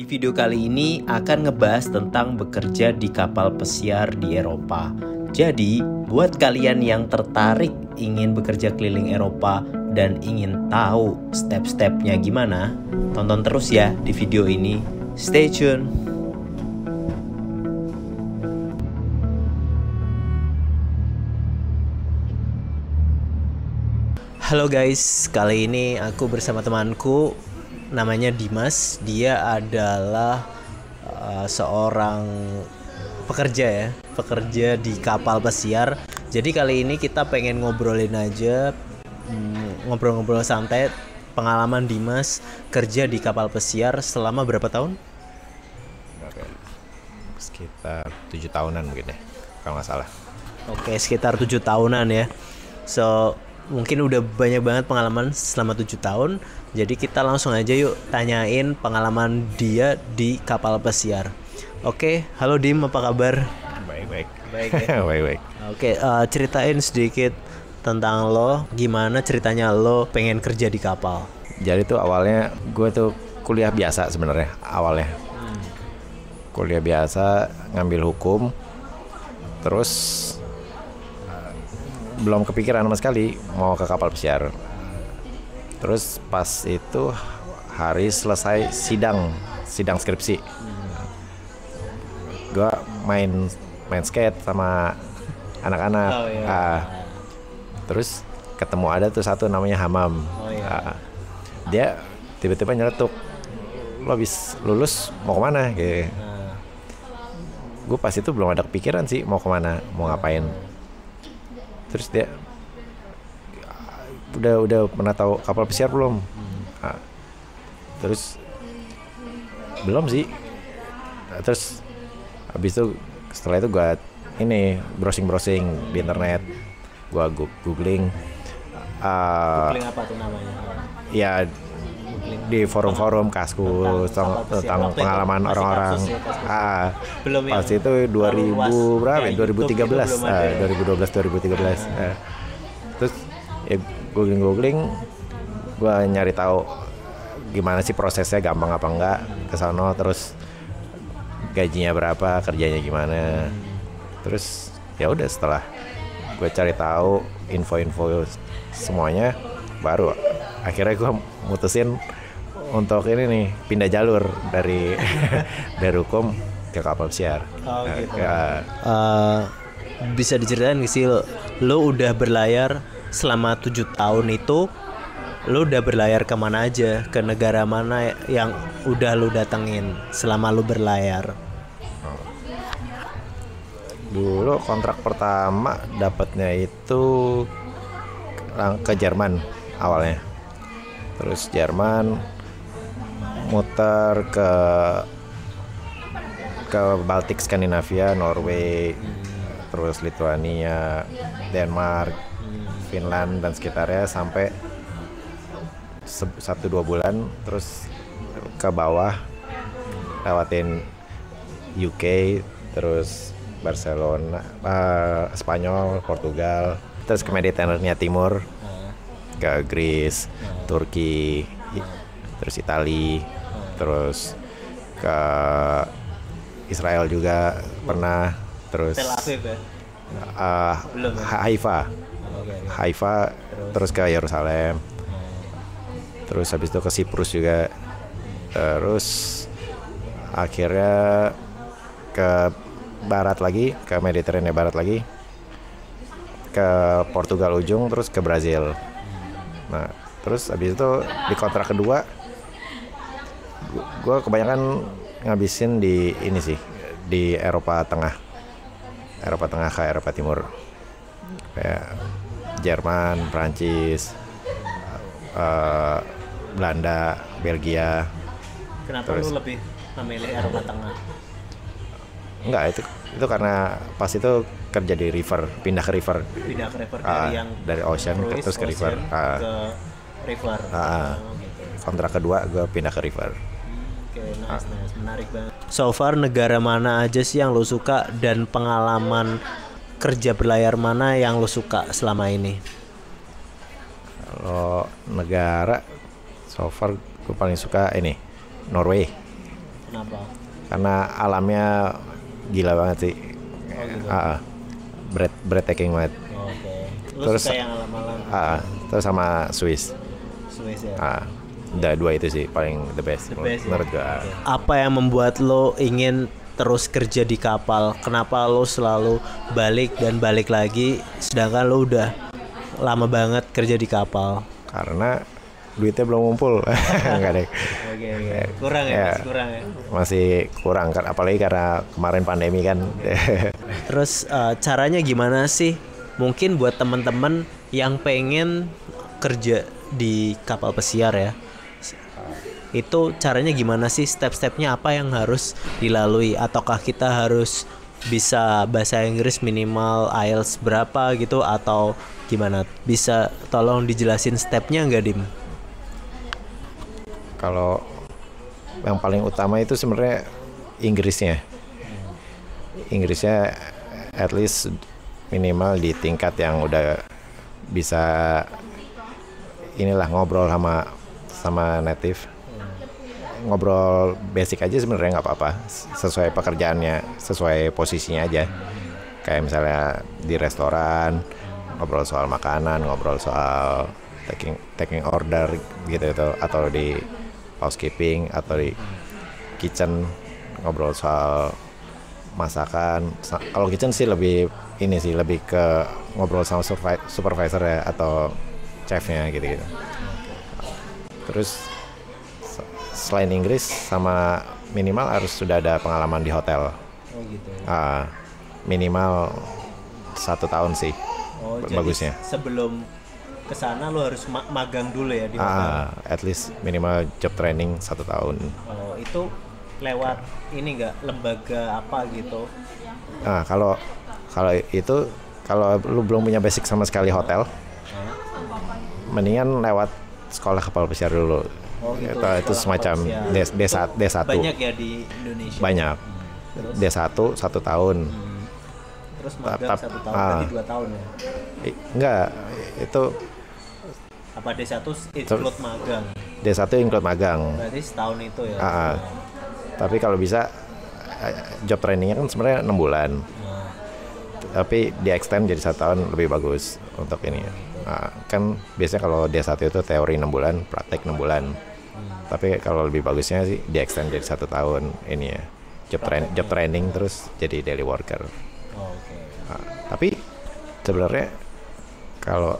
Di video kali ini akan ngebahas tentang bekerja di kapal pesiar di Eropa. Jadi, buat kalian yang tertarik ingin bekerja keliling Eropa dan ingin tahu step-stepnya gimana, tonton terus ya di video ini. Stay tune! Halo guys, kali ini aku bersama temanku namanya Dimas. Dia adalah seorang pekerja di kapal pesiar. Jadi kali ini kita pengen ngobrolin aja, ngobrol-ngobrol santai pengalaman Dimas kerja di kapal pesiar selama berapa tahun? Sekitar 7 tahunan mungkin ya, kalau nggak salah. Oke, sekitar 7 tahunan ya. So, mungkin udah banyak banget pengalaman selama 7 tahun. Jadi kita langsung aja yuk tanyain pengalaman dia di kapal pesiar. Oke, halo Dim, apa kabar? Baik-baik. Baik ya? Baik-baik. Oke, ceritain sedikit tentang lo. Gimana ceritanya lo pengen kerja di kapal? Jadi tuh awalnya gue tuh kuliah biasa sebenarnya awalnya. Kuliah biasa, ngambil hukum. Terus belum kepikiran sama sekali mau ke kapal pesiar. Terus pas itu hari selesai sidang skripsi, gue main skate sama anak-anak. Oh, iya. Terus ketemu ada tuh satu namanya Hamam. Oh, iya. Dia tiba-tiba nyeletuk, lo habis lulus mau kemana? Kayak. Gue pas itu belum ada kepikiran sih mau kemana, mau ngapain. Terus dia udah pernah tahu kapal pesiar belum? Terus belum sih. Terus habis itu setelah itu gue ini browsing di internet, gue googling. Googling apa tuh namanya? Ya di forum-forum Kaskus tentang pengalaman orang-orang. Belum pas itu 2000 berapa? 2013, 2012-2013. Terus ya googling, gue nyari tahu gimana sih prosesnya, gampang apa enggak ke sono, terus gajinya berapa, kerjanya gimana. Terus ya udah setelah gue cari tahu info-info semuanya, baru akhirnya gue mutusin untuk ini nih, pindah jalur dari dari hukum ke kapal pesiar. Oh gitu. Bisa diceritain gak sih lo udah berlayar selama 7 tahun itu, lo udah berlayar kemana aja, ke negara mana yang udah lo datengin selama lo berlayar? Dulu kontrak pertama dapatnya itu ke Jerman awalnya. Terus Jerman muter ke Baltik, Skandinavia, Norway, terus Lithuania, Denmark, Finland dan sekitarnya sampai 1-2 bulan. Terus ke bawah lewatin UK, terus Barcelona, Spanyol, Portugal, terus ke Mediterania Timur, ke Greece, Turki, terus Italia, terus ke Israel juga pernah, terus Tel Aviv ya? Belum ya? Haifa, terus ke Yerusalem, terus habis itu ke Siprus juga, terus akhirnya ke barat lagi, ke Mediterania barat lagi, ke Portugal ujung, terus ke Brazil. Nah, terus habis itu di kontrak kedua gue kebanyakan ngabisin di ini sih, di Eropa Tengah ke Eropa Timur, kayak Jerman, Prancis, Belanda, Belgia. Kenapa lu lebih memilih Eropa Tengah? Enggak, itu karena pas itu kerja di river, pindah ke river dari yang dari ocean terus ke river, ke river. Kontrak kedua gue pindah ke river. Oke, nice, menarik banget. So far negara mana aja sih yang lo suka, dan pengalaman kerja berlayar mana yang lo suka selama ini? Kalau negara, so far gue paling suka ini Norway. Kenapa? Karena alamnya gila banget sih. Oh gitu. Breathtaking banget. Oke. Lu Terus suka yang alam-alam? Terus sama Swiss. Swiss ya? Udah dua itu sih paling the best, menurut gue. Apa yang membuat lo ingin terus kerja di kapal? Kenapa lo selalu balik dan balik lagi sedangkan lo udah lama banget kerja di kapal? Karena duitnya belum ngumpul. Enggak deh. Oke. Kurang ya? Masih kurang ya? Masih kurang kan, apalagi karena kemarin pandemi kan. Terus caranya gimana sih? Mungkin buat teman-teman yang pengen kerja di kapal pesiar ya, itu caranya gimana sih? Step-stepnya apa yang harus dilalui? Ataukah kita harus bisa bahasa Inggris minimal IELTS berapa gitu atau gimana? Bisa tolong dijelasin stepnya nggak, Dim? Kalau yang paling utama itu sebenarnya Inggrisnya at least minimal di tingkat yang udah bisa inilah ngobrol sama native. Ngobrol basic aja sebenarnya nggak apa-apa, sesuai pekerjaannya, sesuai posisinya aja. Kayak misalnya di restoran ngobrol soal makanan, ngobrol soal taking order gitu, atau di housekeeping atau di kitchen ngobrol soal masakan. Kalau kitchen sih lebih ke ngobrol sama supervisor ya atau chefnya gitu. Terus selain Inggris sama minimal harus sudah ada pengalaman di hotel. Oh gitu. Minimal 1 tahun sih. Bagusnya. Jadi sebelum kesana lo harus magang dulu ya di hotel. At least minimal job training 1 tahun. Oh, itu lewat ini nggak, lembaga apa gitu? Kalau itu, kalau lu belum punya basic sama sekali hotel, mendingan lewat sekolah kapal pesiar dulu. Oh gitu. Itu semacam D1. Banyak ya di Indonesia. Banyak. D1 1 tahun. Terus magang 1 tahun, berarti 2 tahun ya? Enggak, itu apa D1 include magang? D1 include magang. Berarti setahun itu ya? Tapi kalau bisa job trainingnya kan sebenarnya 6 bulan. Tapi di extend jadi 1 tahun lebih bagus untuk ini. Kan biasanya kalau D1 itu teori 6 bulan, praktek 6 bulan. Tapi kalau lebih bagusnya sih di extend jadi 1 tahun ini ya. Job training terus jadi daily worker. Tapi sebenarnya kalau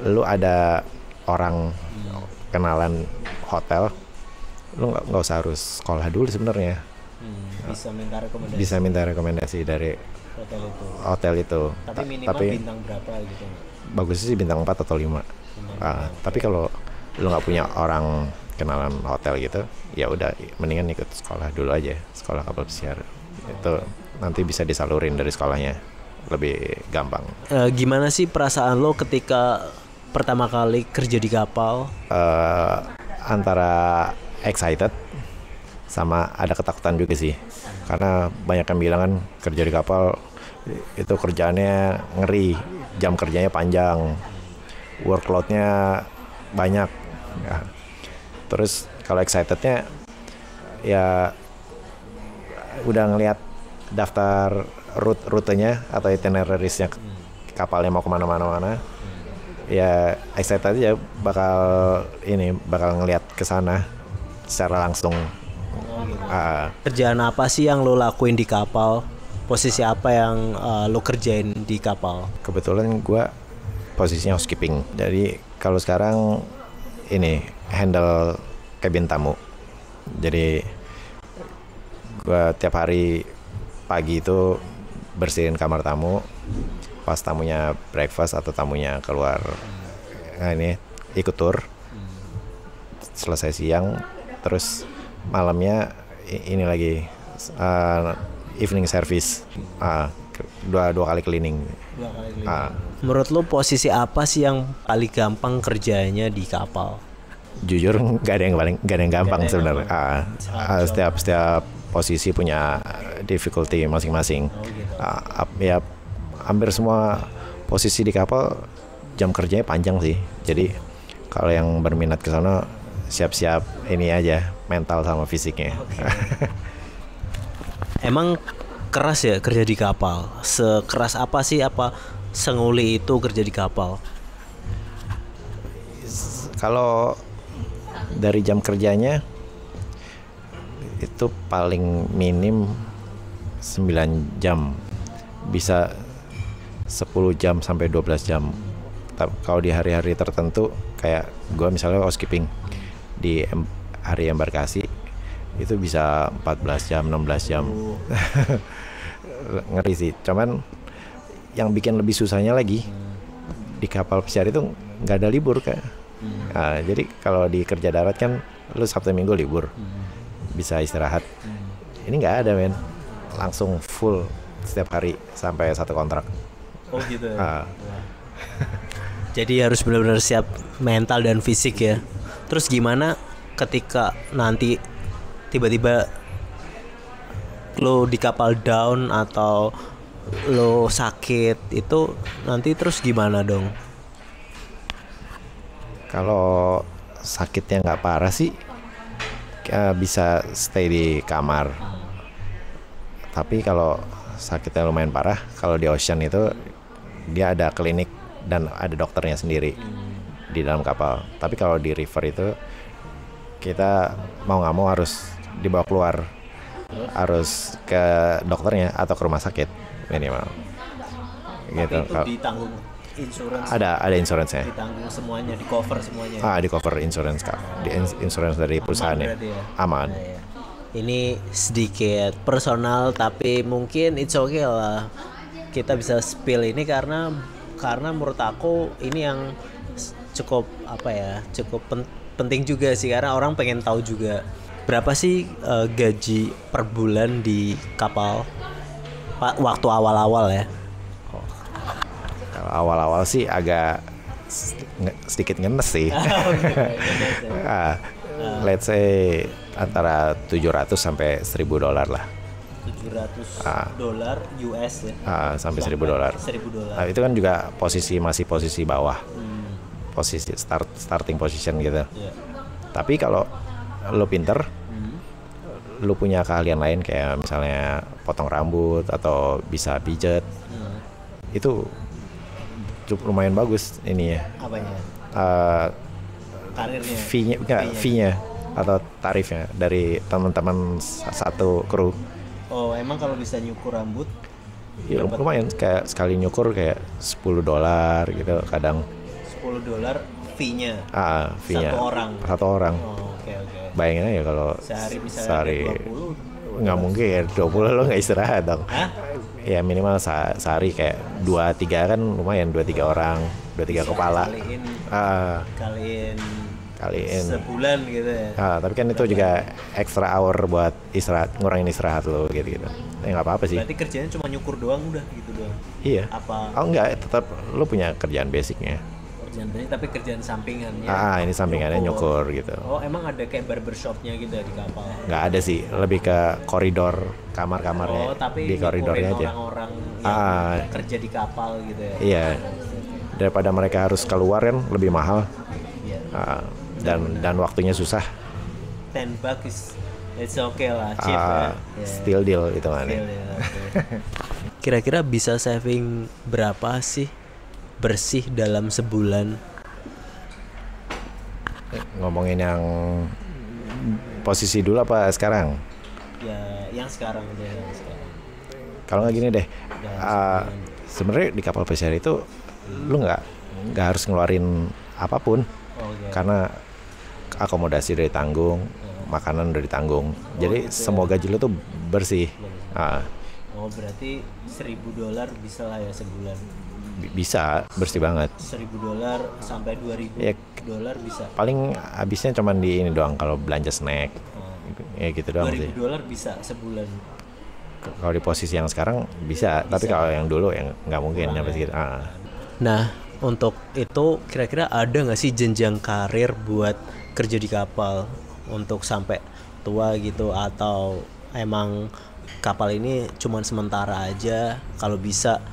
lu ada orang kenalan hotel, lu nggak usah harus sekolah dulu sebenarnya. Bisa minta rekomendasi dari hotel itu. Tapi minimal bintang berapa gitu? Bagusnya sih bintang 4 atau 5. Tapi kalau lu nggak punya orang kenalan hotel gitu, ya udah mendingan ikut sekolah dulu aja, sekolah kapal pesiar. Itu nanti bisa disalurin dari sekolahnya, lebih gampang. Gimana sih perasaan lo ketika pertama kali kerja di kapal? Antara excited sama ada ketakutan juga sih, karena banyak yang bilang kan kerja di kapal itu kerjaannya ngeri, jam kerjanya panjang, workloadnya banyak ya. Terus kalau excitednya ya udah ngelihat daftar rutenya atau itinerarisnya kapalnya mau kemana-mana, ya excited aja bakal ngelihat ke sana secara langsung. Kerjaan apa sih yang lo lakuin di kapal? Posisi apa yang lo kerjain di kapal? Kebetulan gue posisinya housekeeping. Jadi kalau sekarang ini handle cabin tamu. Jadi gue tiap hari pagi itu bersihin kamar tamu, pas tamunya breakfast atau tamunya keluar ikut tour. Selesai siang, terus malamnya ini lagi evening service, dua kali cleaning. Menurut lo posisi apa sih yang paling gampang kerjanya di kapal? Jujur nggak ada yang gampang sebenarnya. Setiap posisi punya difficulty masing-masing. Ya hampir semua posisi di kapal jam kerjanya panjang sih. Jadi kalau yang berminat ke sana siap-siap ini aja, mental sama fisiknya. Emang keras ya kerja di kapal? Sekeras apa sih, apa senguli itu kerja di kapal? Kalau dari jam kerjanya itu paling minim 9 jam, bisa 10 jam sampai 12 jam. Kalau di hari-hari tertentu kayak gue misalnya housekeeping di hari embarkasi itu bisa 14 jam, 16 jam. Ngeri sih. Cuman yang bikin lebih susahnya lagi di kapal pesiar itu nggak ada libur Kak. Nah, jadi kalau di kerja darat kan lu Sabtu Minggu libur, bisa istirahat. Ini nggak ada men, langsung full setiap hari sampai satu kontrak. Oh gitu ya. Jadi harus benar-benar siap mental dan fisik ya. Terus gimana ketika nanti tiba-tiba lo di kapal down atau lo sakit, itu nanti terus gimana dong? Kalau sakitnya nggak parah sih, bisa stay di kamar. Tapi kalau sakitnya lumayan parah, kalau di ocean itu dia ada klinik dan ada dokternya sendiri di dalam kapal. Tapi kalau di river itu kita mau nggak mau harus dibawa keluar, harus ke dokternya atau ke rumah sakit minimal. Gitu. Tapi itu ditanggung insurance? Ada insurance-nya. Ditanggung semuanya, di cover semuanya? Di cover insurance Kak. Di insurance dari perusahaannya. Ya? Aman. Nah, ya. Ini sedikit personal tapi mungkin it's okay lah. Kita bisa spill ini karena menurut aku ini yang cukup cukup penting juga sih, karena orang pengen tahu juga berapa sih gaji per bulan di kapal waktu awal-awal ya. Kalau awal-awal sih agak sedikit ngenes sih. Let's say antara 700 sampai $1.000 lah. $700 US ya. Sampai $1.000. Nah, itu kan juga masih posisi bawah. Posisi starting position gitu. Yeah. Tapi kalau lo pinter, lo punya keahlian lain kayak misalnya potong rambut atau bisa pijet, itu cukup lumayan bagus ini ya. Apanya? Karirnya? Fee-nya atau tarifnya dari teman-teman satu kru. Oh, emang kalau bisa nyukur rambut? Ya lumayan, kayak sekali nyukur kayak $10 gitu kadang. $10 fee-nya? Fee-nya. Satu orang. Oh, oke. Bayangin aja kalau sehari 20. Nggak mungkin, 20 lo nggak istirahat dong. Hah? Ya minimal sehari kayak 2-3 kan lumayan, 2-3 orang, 2-3 kepala. Kaliin sebulan gitu ya. Tapi kan itu juga extra hour buat istirahat, ngurangin istirahat lo gitu. Nggak apa-apa sih. Berarti kerjanya cuma nyukur doang, udah gitu doang? Iya. Apa? Oh enggak, tetap lo punya kerjaan basicnya. Kerjaan basic tapi kerjaan sampingannya. Ini sampingannya nyukur gitu. Oh, emang ada kayak barbershopnya gitu ya di kapal? Nggak ada sih, lebih ke koridor kamar-kamarnya. Oh, tapi di koridornya aja. Orang-orang yang kerja di kapal gitu ya? Iya. Daripada mereka harus keluar kan lebih mahal. Iya. Dan waktunya susah. $10 it's okay lah, cheap ya. Still deal itu kan. Okay. Kira-kira bisa saving berapa sih bersih dalam sebulan? Ngomongin yang posisi dulu apa sekarang? Ya, yang sekarang deh. Kalau nggak gini deh, sebenarnya di kapal pesiar itu lu nggak harus ngeluarin apapun, karena akomodasi udah ditanggung, makanan udah ditanggung, jadi gitu semua gaji lu tuh bersih. Oh, berarti $1.000 bisa lah ya sebulan? Bisa, bersih banget. $1.000 sampai $2.000 bisa. Paling habisnya cuman di ini doang, kalau belanja snack. Ya gitu doang sih. $2.000 bisa sebulan. Kalau di posisi yang sekarang bisa. Tapi kalau yang dulu yang nggak mungkin nyampe segitu. Nah, untuk itu kira-kira ada nggak sih jenjang karir buat kerja di kapal untuk sampai tua gitu, atau emang kapal ini cuman sementara aja, kalau bisa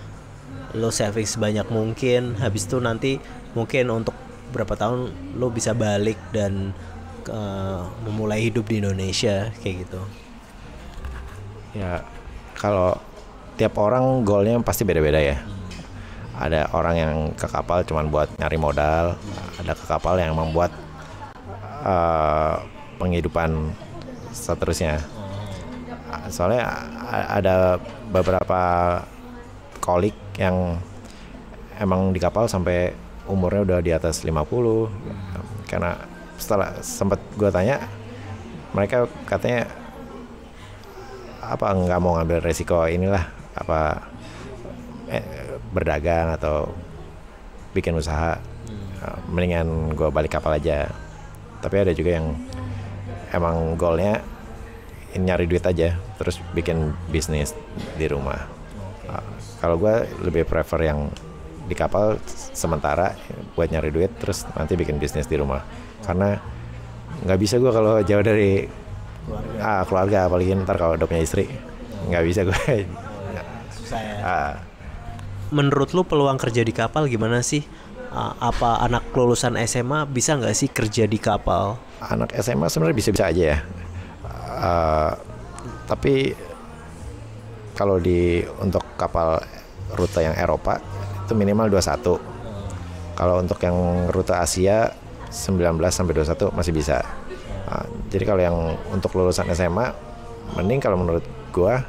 lo saving sebanyak mungkin, habis itu nanti mungkin untuk berapa tahun lo bisa balik dan memulai hidup di Indonesia kayak gitu? Ya kalau tiap orang goalnya pasti beda-beda ya. Ada orang yang ke kapal cuman buat nyari modal, ada ke kapal yang membuat penghidupan seterusnya. Soalnya ada beberapa kolik yang emang di kapal sampai umurnya udah di atas 50. Karena setelah sempat gue tanya, mereka katanya apa nggak mau ngambil resiko inilah apa berdagang atau bikin usaha, mendingan gue balik kapal aja. Tapi ada juga yang emang goalnya nyari duit aja terus bikin bisnis di rumah. Kalau gue lebih prefer yang di kapal sementara buat nyari duit terus nanti bikin bisnis di rumah, karena nggak bisa gue kalau jauh dari keluarga apalagi ntar kalau udah punya istri nggak bisa gue. Susah ya. Menurut lu peluang kerja di kapal gimana sih? Apa anak lulusan SMA bisa nggak sih kerja di kapal? Anak SMA sebenarnya bisa-bisa aja ya. Tapi kalau untuk kapal rute yang Eropa itu minimal 21. Kalau untuk yang rute Asia 19 sampai 21 masih bisa. Jadi kalau yang untuk lulusan SMA mending kalau menurut gua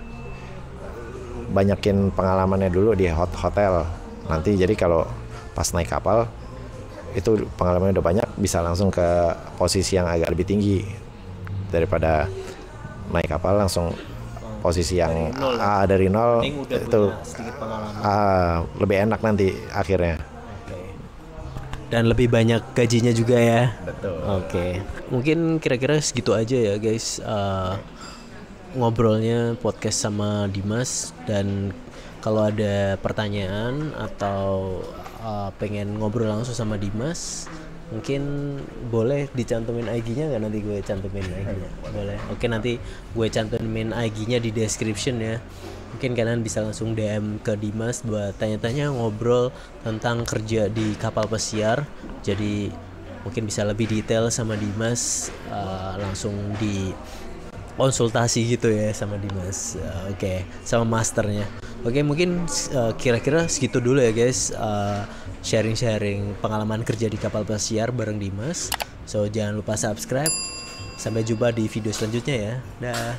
banyakin pengalamannya dulu di hotel. Nanti jadi kalau pas naik kapal itu pengalamannya udah banyak, bisa langsung ke posisi yang agak lebih tinggi daripada naik kapal langsung posisi yang dari nol itu lebih enak nanti akhirnya. Dan lebih banyak gajinya juga ya. Betul. Oke. Mungkin kira-kira segitu aja ya guys. Ngobrolnya podcast sama Dimas, dan kalau ada pertanyaan atau pengen ngobrol langsung sama Dimas mungkin boleh dicantumin IG-nya nggak? Nanti gue cantumin IG-nya. Boleh. Oke, nanti gue cantumin IG-nya di description ya. Mungkin kalian bisa langsung DM ke Dimas buat tanya-tanya, ngobrol tentang kerja di kapal pesiar. Jadi mungkin bisa lebih detail sama Dimas, langsung di konsultasi gitu ya sama Dimas. Oke, sama masternya. Oke, mungkin kira-kira segitu dulu ya guys, sharing-sharing pengalaman kerja di kapal pesiar bareng Dimas. So jangan lupa subscribe. Sampai jumpa di video selanjutnya ya. Dah.